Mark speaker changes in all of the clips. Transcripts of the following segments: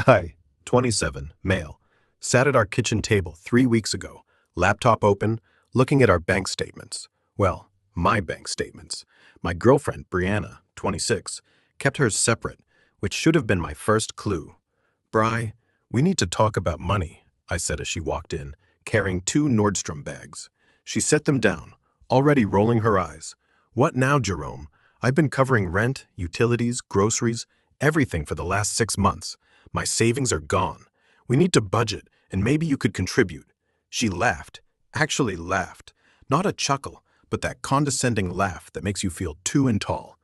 Speaker 1: Hi, 27, male. Sat at our kitchen table 3 weeks ago, laptop open, looking at our bank statements. Well, my bank statements. My girlfriend, Brianna, 26, kept hers separate, which should have been my first clue. Bri, we need to talk about money, I said as she walked in, carrying 2 Nordstrom bags. She set them down, already rolling her eyes. What now, Jerome? I've been covering rent, utilities, groceries, everything for the last 6 months. My savings are gone. We need to budget, and maybe you could contribute. She laughed, actually laughed. Not a chuckle, but that condescending laugh that makes you feel too and tall.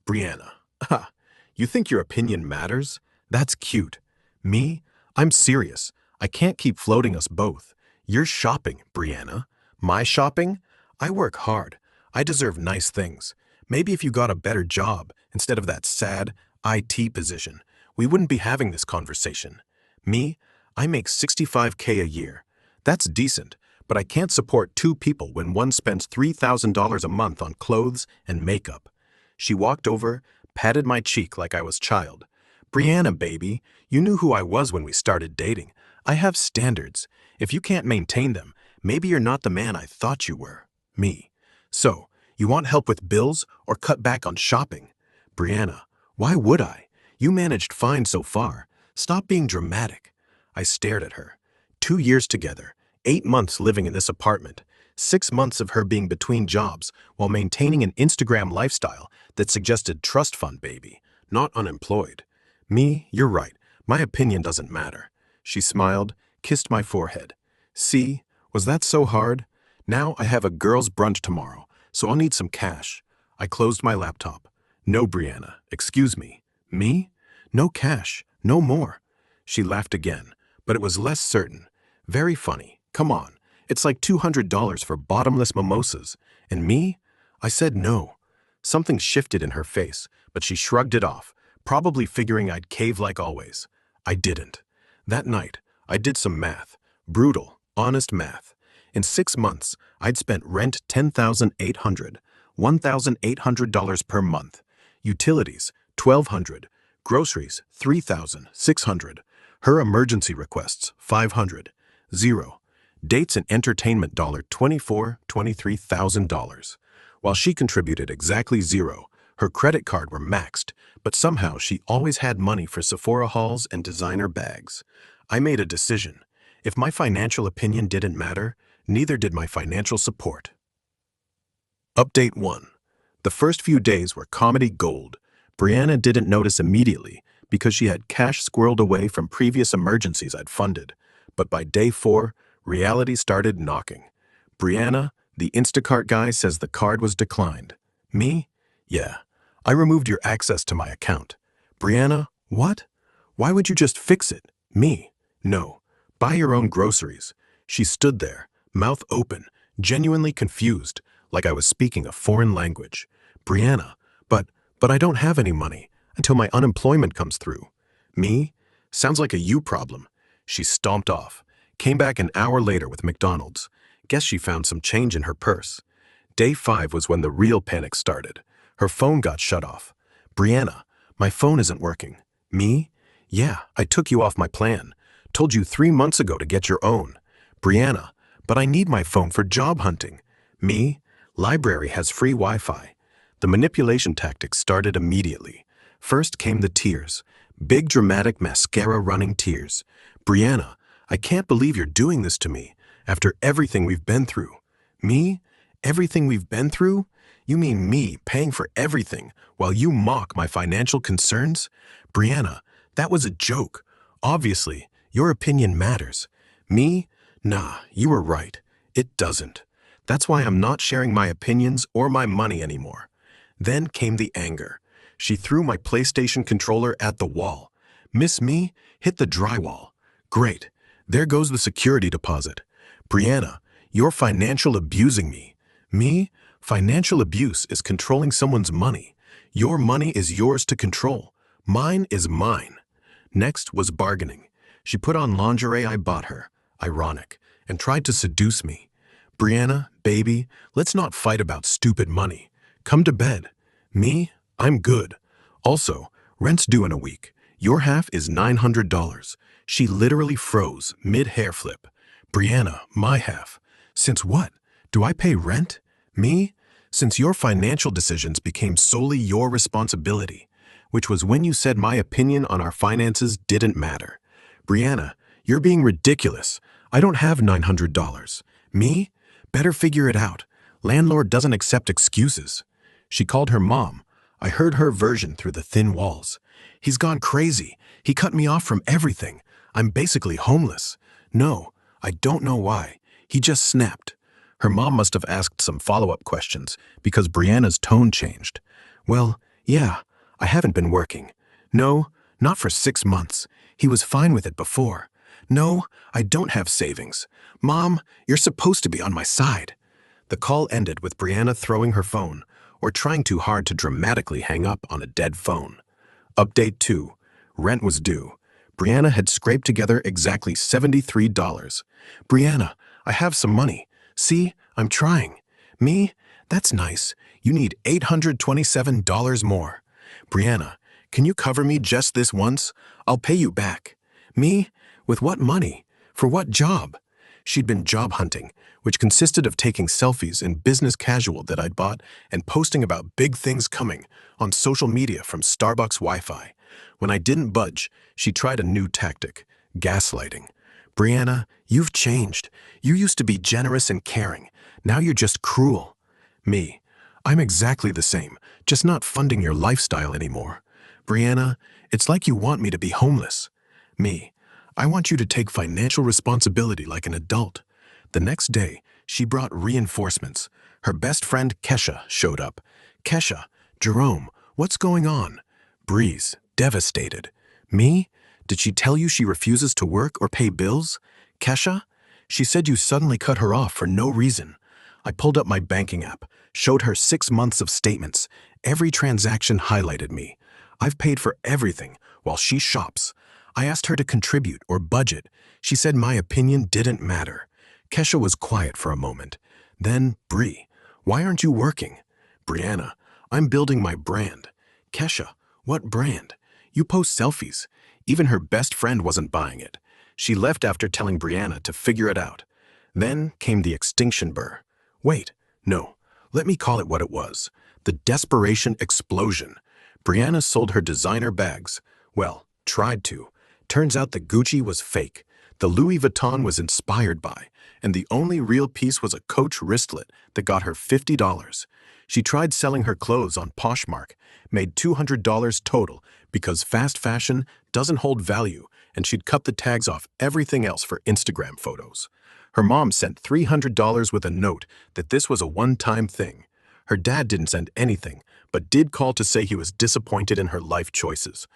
Speaker 1: Brianna, ha, you think your opinion matters? That's cute. Me? I'm serious. I can't keep floating us both. You're shopping, Brianna. My shopping? I work hard. I deserve nice things. Maybe if you got a better job instead of that sad IT position, we wouldn't be having this conversation. Me? I make $65K a year. That's decent, but I can't support 2 people when one spends $3,000 a month on clothes and makeup. She walked over, patted my cheek like I was child. Brianna, baby, you knew who I was when we started dating. I have standards. If you can't maintain them, maybe you're not the man I thought you were. Me. So, you want help with bills or cut back on shopping? Brianna, why would I? You managed fine so far. Stop being dramatic. I stared at her. 2 years together, 8 months living in this apartment, 6 months of her being between jobs while maintaining an Instagram lifestyle that suggested trust fund baby, not unemployed. Me, you're right. My opinion doesn't matter. She smiled, kissed my forehead. See, was that so hard? Now I have a girls' brunch tomorrow, so I'll need some cash. I closed my laptop. No, Brianna, excuse me. Me? No cash, no more. She laughed again, but it was less certain. Very funny. Come on. It's like $200 for bottomless mimosas. And me? I said no. Something shifted in her face, but she shrugged it off, probably figuring I'd cave like always. I didn't. That night, I did some math. Brutal, honest math. In 6 months, I'd spent rent $10,800, $1,800 per month. Utilities, $1,200. Groceries, $3,600. Her emergency requests, $500. Zero. Dates and entertainment, $24,000, $23,000. While she contributed exactly zero, her credit card were maxed, but somehow she always had money for Sephora hauls and designer bags. I made a decision. If my financial opinion didn't matter, neither did my financial support. Update 1. The first few days were comedy gold. Brianna didn't notice immediately because she had cash squirreled away from previous emergencies I'd funded. But by day 4, reality started knocking. Brianna, the Instacart guy, says the card was declined. Me? Yeah. I removed your access to my account. Brianna, what? Why would you just fix it? Me? No. Buy your own groceries. She stood there, mouth open, genuinely confused, like I was speaking a foreign language. Brianna, but I don't have any money until my unemployment comes through. Me? Sounds like a you problem. She stomped off, came back an hour later with McDonald's. Guess she found some change in her purse. Day 5 was when the real panic started. Her phone got shut off. Brianna, my phone isn't working. Me? Yeah, I took you off my plan. Told you 3 months ago to get your own. Brianna, but I need my phone for job hunting. Me? Library has free Wi-Fi. The manipulation tactics started immediately. First came the tears. Big dramatic mascara-running tears. Brianna, I can't believe you're doing this to me after everything we've been through. Me? Everything we've been through? You mean me paying for everything while you mock my financial concerns? Brianna, that was a joke. Obviously, your opinion matters. Me? Nah, you were right. It doesn't. That's why I'm not sharing my opinions or my money anymore. Then came the anger. She threw my PlayStation controller at the wall. Miss Me hit the drywall. Great. There goes the security deposit. Brianna, you're financial abusing me. Me? Financial abuse is controlling someone's money. Your money is yours to control. Mine is mine. Next was bargaining. She put on lingerie I bought her, ironic, and tried to seduce me. Brianna, baby, let's not fight about stupid money. Come to bed. Me? I'm good. Also, rent's due in a week. Your half is $900. She literally froze mid-hair flip. Brianna, my half. Since what? Do I pay rent? Me? Since your financial decisions became solely your responsibility, which was when you said my opinion on our finances didn't matter. Brianna, you're being ridiculous. I don't have $900. Me? Better figure it out. Landlord doesn't accept excuses. She called her mom. I heard her version through the thin walls. He's gone crazy. He cut me off from everything. I'm basically homeless. No, I don't know why. He just snapped. Her mom must have asked some follow-up questions because Brianna's tone changed. Well, yeah, I haven't been working. No, not for 6 months. He was fine with it before. No, I don't have savings. Mom, you're supposed to be on my side. The call ended with Brianna throwing her phone or trying too hard to dramatically hang up on a dead phone. Update 2. Rent was due. Brianna had scraped together exactly $73. Brianna, I have some money. See, I'm trying. Me? That's nice. You need $827 more. Brianna, can you cover me just this once? I'll pay you back. Me? With what money? For what job? She'd been job hunting, which consisted of taking selfies in business casual that I'd bought and posting about big things coming on social media from Starbucks Wi-Fi. When I didn't budge, she tried a new tactic, gaslighting. Brianna, you've changed. You used to be generous and caring. Now you're just cruel. Me, I'm exactly the same, just not funding your lifestyle anymore. Brianna, it's like you want me to be homeless. Me, I want you to take financial responsibility like an adult. The next day, she brought reinforcements. Her best friend Kesha showed up. Kesha, Jerome, what's going on? Breeze, devastated. Me? Did she tell you she refuses to work or pay bills? Kesha? She said you suddenly cut her off for no reason. I pulled up my banking app, showed her 6 months of statements. Every transaction highlighted me. I've paid for everything while she shops. I asked her to contribute or budget. She said my opinion didn't matter. Kesha was quiet for a moment. Then, Bree, why aren't you working? Brianna, I'm building my brand. Kesha, what brand? You post selfies. Even her best friend wasn't buying it. She left after telling Brianna to figure it out. Then came the extinction burr. Wait, no, let me call it what it was. The desperation explosion. Brianna sold her designer bags. Well, tried to. Turns out the Gucci was fake. The Louis Vuitton was inspired by, and the only real piece was a Coach wristlet that got her $50. She tried selling her clothes on Poshmark, made $200 total because fast fashion doesn't hold value, and she'd cut the tags off everything else for Instagram photos. Her mom sent $300 with a note that this was a one-time thing. Her dad didn't send anything, but did call to say he was disappointed in her life choices.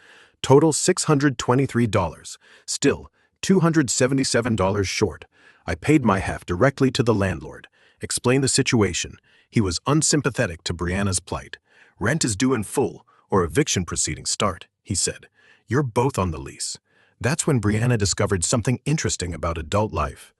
Speaker 1: Total $623. Still, $277 short. I paid my half directly to the landlord. Explained the situation. He was unsympathetic to Brianna's plight. Rent is due in full, or eviction proceedings start, he said. You're both on the lease. That's when Brianna discovered something interesting about adult life.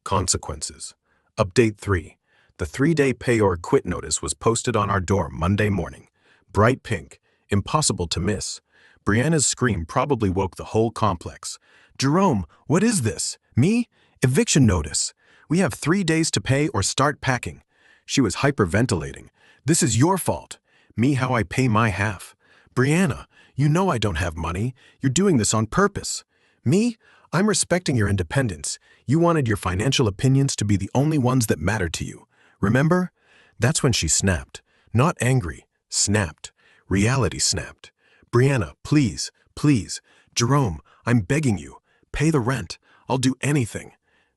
Speaker 1: Consequences. Update 3. The 3-day pay or quit notice was posted on our door Monday morning. Bright pink. Impossible to miss. Brianna's scream probably woke the whole complex. Jerome, what is this? Me? Eviction notice. We have 3 days to pay or start packing. She was hyperventilating. This is your fault. Me, how I pay my half. Brianna, you know I don't have money. You're doing this on purpose. Me? I'm respecting your independence. You wanted your financial opinions to be the only ones that matter to you. Remember? That's when she snapped. Not angry. Snapped. Reality snapped. Brianna, please, please. Jerome, I'm begging you. Pay the rent. I'll do anything.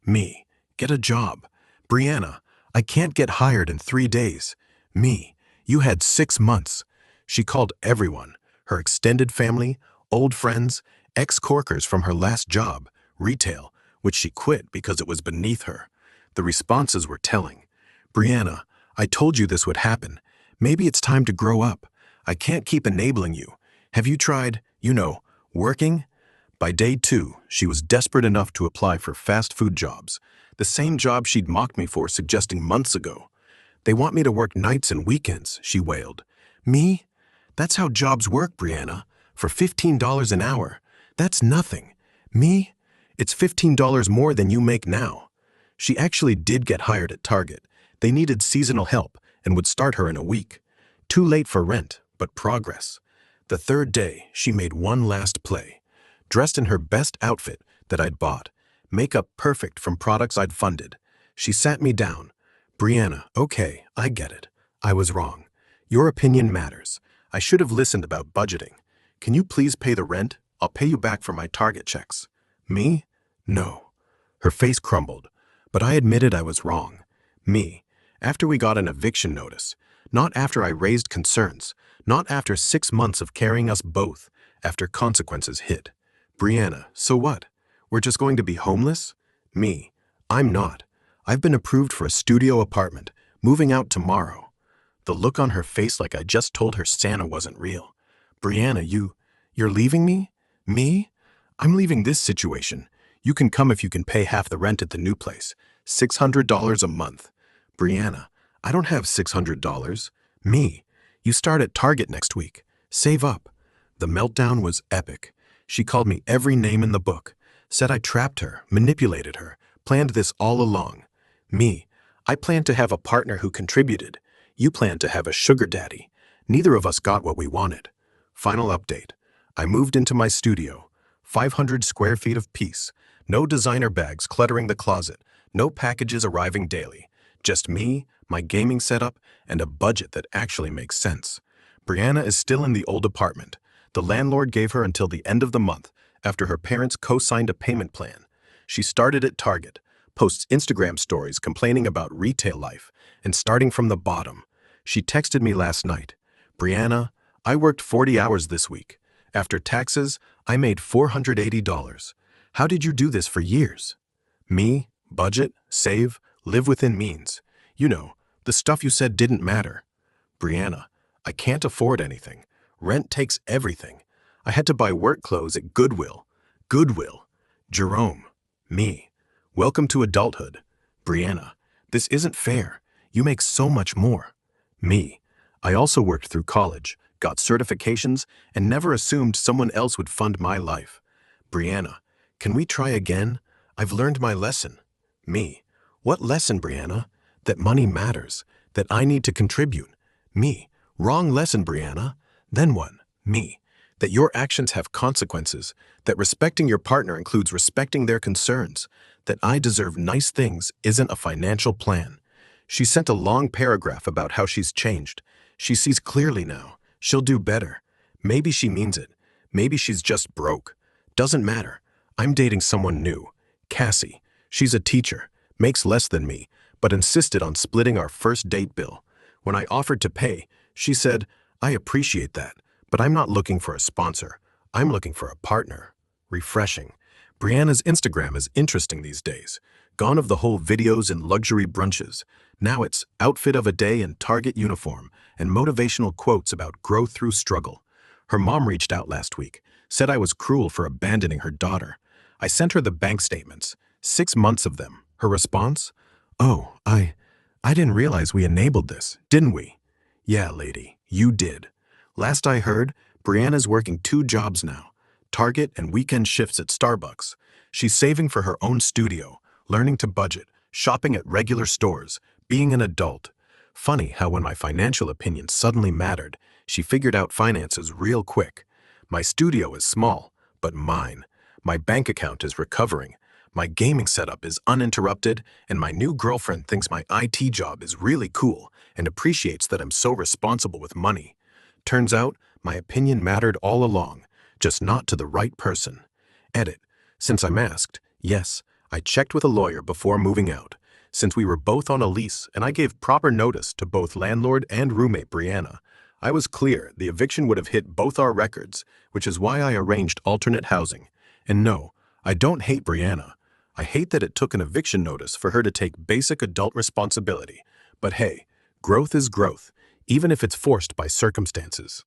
Speaker 1: Me, get a job. Brianna, I can't get hired in 3 days. Me, you had 6 months. She called everyone, her extended family, old friends, ex-corkers from her last job, retail, which she quit because it was beneath her. The responses were telling. Brianna, I told you this would happen. Maybe it's time to grow up. I can't keep enabling you. Have you tried, working? By day 2, she was desperate enough to apply for fast food jobs, the same job she'd mocked me for suggesting months ago. They want me to work nights and weekends, she wailed. Me? That's how jobs work, Brianna. For $15 an hour. That's nothing. Me? It's $15 more than you make now. She actually did get hired at Target. They needed seasonal help and would start her in a week. Too late for rent, but progress. The third day, she made one last play. Dressed in her best outfit that I'd bought. Makeup perfect from products I'd funded. She sat me down. Brianna, okay, I get it. I was wrong. Your opinion matters. I should have listened about budgeting. Can you please pay the rent? I'll pay you back for my Target checks. Me? No. Her face crumbled. But I admitted I was wrong. Me. After we got an eviction notice. Not after I raised concerns. Not after 6 months of carrying us both. After consequences hit. Brianna, so what? We're just going to be homeless? Me. I'm not. I've been approved for a studio apartment. Moving out tomorrow. The look on her face like I just told her Santa wasn't real. Brianna, you're leaving me? Me? I'm leaving this situation. You can come if you can pay half the rent at the new place. $600 a month. Brianna, I don't have $600. Me. You start at Target next week. Save up. The meltdown was epic. She called me every name in the book. Said I trapped her, manipulated her, planned this all along. Me. I planned to have a partner who contributed. You planned to have a sugar daddy. Neither of us got what we wanted. Final update. I moved into my studio. 500 square feet of peace. No designer bags cluttering the closet. No packages arriving daily. Just me, my gaming setup, and a budget that actually makes sense. Brianna is still in the old apartment. The landlord gave her until the end of the month after her parents co-signed a payment plan. She started at Target, posts Instagram stories complaining about retail life, and starting from the bottom. She texted me last night. Brianna, I worked 40 hours this week. After taxes, I made $480. How did you do this for years? Me, budget, save, live within means. You know, the stuff you said didn't matter. Brianna, I can't afford anything. Rent takes everything. I had to buy work clothes at Goodwill. Goodwill. Jerome. Me. Welcome to adulthood. Brianna, this isn't fair. You make so much more. Me. I also worked through college, got certifications, and never assumed someone else would fund my life. Brianna, can we try again? I've learned my lesson. Me. What lesson, Brianna? That money matters. That I need to contribute. Me. Wrong lesson, Brianna. Then what? Me. That your actions have consequences. That respecting your partner includes respecting their concerns. That I deserve nice things isn't a financial plan. She sent a long paragraph about how she's changed. She sees clearly now. She'll do better. Maybe she means it. Maybe she's just broke. Doesn't matter. I'm dating someone new. Cassie. She's a teacher. Makes less than me, but insisted on splitting our first date bill. When I offered to pay, she said, I appreciate that, but I'm not looking for a sponsor. I'm looking for a partner. Refreshing. Brianna's Instagram is interesting these days. Gone of the whole videos and luxury brunches. Now it's outfit of a day in Target uniform and motivational quotes about growth through struggle. Her mom reached out last week, said I was cruel for abandoning her daughter. I sent her the bank statements, 6 months of them. Her response? Oh, I didn't realize we enabled this, didn't we? Yeah, lady, you did. Last I heard, Brianna's working 2 jobs now. Target and weekend shifts at Starbucks. She's saving for her own studio, learning to budget, shopping at regular stores, being an adult. Funny how when my financial opinion suddenly mattered, she figured out finances real quick. My studio is small, but mine. My bank account is recovering. My gaming setup is uninterrupted, and my new girlfriend thinks my IT job is really cool and appreciates that I'm so responsible with money. Turns out, my opinion mattered all along, just not to the right person. Edit. Since I'm asked, yes, I checked with a lawyer before moving out, since we were both on a lease and I gave proper notice to both landlord and roommate Brianna. I was clear the eviction would have hit both our records, which is why I arranged alternate housing. And no, I don't hate Brianna. I hate that it took an eviction notice for her to take basic adult responsibility. But hey, growth is growth, even if it's forced by circumstances.